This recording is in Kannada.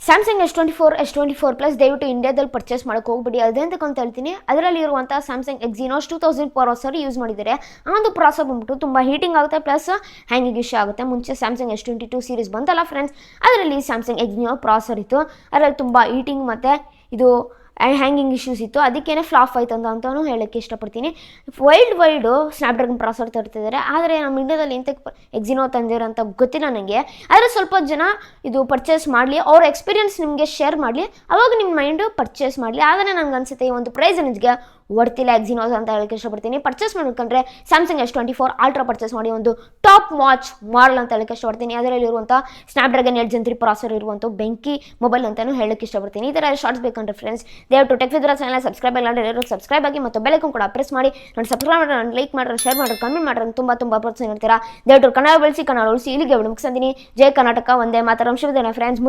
ಸ್ಯಾಮ್ಸಂಗ್ S24 ಪ್ಲಸ್ ದಯವಿಟ್ಟು ಇಂಡಿಯಾದಲ್ಲಿ ಪರ್ಚೇಸ್ ಮಾಡೋಕೆ ಹೋಗ್ಬಿಡಿ. ಅದೇ ಅಂತ ಹೇಳ್ತೀನಿ. ಅದರಲ್ಲಿ ಇರುವಂಥ ಸ್ಯಾಮ್ಸಂಗ್ ಎಕ್ಸಿನೋಸ್ 2000 ಪ್ರಾಸೆಸರ್ ಯೂಸ್ ಮಾಡಿದ್ದಾರೆ. ಆ ಒಂದು ಪ್ರಾಸೆಸರ್ ಬಂದ್ಬಿಟ್ಟು ತುಂಬ ಹೀಟಿಂಗ್ ಆಗುತ್ತೆ, ಪ್ಲಸ್ ಹ್ಯಾಂಗಿಂಗ್ ಇಶ್ಯೂ ಆಗುತ್ತೆ. ಮುಂಚೆ ಸ್ಯಾಮ್ಸಂಗ್ S22 ಸೀರೀಸ್ ಬಂತಲ್ಲ ಫ್ರೆಂಡ್ಸ್, ಅದರಲ್ಲಿ ಸ್ಯಾಮ್ಸಂಗ್ ಎಕ್ಸಿನೋ ಪ್ರಾಸೆಸರ್ ಇತ್ತು. ಅದರಲ್ಲಿ ತುಂಬ ಹೀಟಿಂಗ್ ಮತ್ತು ಇದು ಹ್ಯಾಂಗಿಂಗ್ ಇಶ್ಯೂಸ್ ಇತ್ತು, ಅದಕ್ಕೇ ಫ್ಲಾಪ್ ಆಯ್ತು ಅಂತಲೂ ಹೇಳೋಕ್ಕೆ ಇಷ್ಟಪಡ್ತೀನಿ. ವರ್ಲ್ಡ್ ಸ್ನ್ಯಾಪ್ಡ್ರ್ಯಾಗನ್ ಪ್ರಾಸೆಸರ್ ತರ್ತಿದ್ದಾರೆ, ಆದರೆ ನಮ್ಮ ಇಂಡಿಯಾದಲ್ಲಿ ಎಂತಕ್ಕೆ ಎಕ್ಸಿನೋ ತಂದಿರೋಂಥ ಗೊತ್ತಿಲ್ಲ ನನಗೆ. ಆದರೆ ಸ್ವಲ್ಪ ಜನ ಇದು ಪರ್ಚೇಸ್ ಮಾಡಲಿ, ಅವ್ರ ಎಕ್ಸ್ಪೀರಿಯನ್ಸ್ ನಿಮಗೆ ಶೇರ್ ಮಾಡಲಿ, ಅವಾಗ ನಿಮ್ಮ ಮೈಂಡು ಪರ್ಚೇಸ್ ಮಾಡಲಿ. ಆದರೆ ನನಗೆ ಅನಿಸುತ್ತೆ ಈ ಒಂದು ಪ್ರೈಸ್ ರೇಂಜ್ಗೆ ವರ್ತಿಲ್ಲ ಎಕ್ಸಿನೋಸ್ ಅಂತ ಹೇಳಕ್ಕೆ ಇಷ್ಟಪಡ್ತೀನಿ. ಪರ್ಚೇಸ್ ಮಾಡಬೇಕಂದ್ರೆ ಸ್ಯಾಮ್ಸಂಗ್ S24 ಅಲ್ಟ್ರಾ ಪರ್ಚೇಸ್ ಮಾಡಿ, ಒಂದು ಟಾಪ್ ವಾಚ್ ಮಾಡಲ್ ಅಂತ ಹೇಳಕ್ಕೆ ಇಷ್ಟಪಡ್ತೀನಿ. ಅದರಲ್ಲಿರುವಂಥ ಸ್ನ್ಯಾಪ್ಡ್ರ್ಯಾಗನ್ 8 Gen 3 ಪ್ರಾಸೆಸರ್ ಇರುವಂಥ ಬೆಂಕಿ ಮೊಬೈಲ್ ಅಂತಲೂ ಹೇಳಕ್ಕೆ ಇಷ್ಟಪಡ್ತೀನಿ. ಈ ಥರ ಶಾರ್ಟ್ಸ್ ಬೇಕಂದ್ರೆ ಫ್ರೆಂಡ್ಸ್ ದಯವಿಟ್ಟು ಟೆಕ್ ವಿತ್ ಚಾನಲ್ ಸಬ್ಸ್ಕ್ರೈಬ್ ಆಗಿಲ್ಲ ಎಲ್ಲರೂ ಸಬ್ಸ್ಕ್ರೈಬ್ ಆಗಿ ಮತ್ತು ಬೆಲ್ ಐಕಾನ್ ಕೂಡ ಪ್ರೆಸ್ ಮಾಡಿ. ನಾನು ಸಬ್ಸ್ಕ್ರೈಬ್ ಮಾಡಿ, ನಾನು ಲೈಕ್ ಮಾಡ್ರಿ, ಶೇರ್ ಮಾಡ್ರಿ, ಕಮೆಂಟ್ ಮಾಡ್ರಿ, ತುಂಬ ಪ್ರೋತ್ಸಾಹ ಇರ್ತೀರಾ. ದಯವಿಟ್ಟು ಕನ್ನಡ ಬೆಳೆಸಿ, ಕನ್ನಡ ಉಳಿಸಿ. ಇಲ್ಲಿಗೆ ಮುಗಿಸ್ತೀನಿ. ಜೈ ಕರ್ನಾಟಕ, ಒಂದೇ ಮಾತರಂ. ಶುಭದಿನ ಫ್ರೆಂಡ್ಸ್.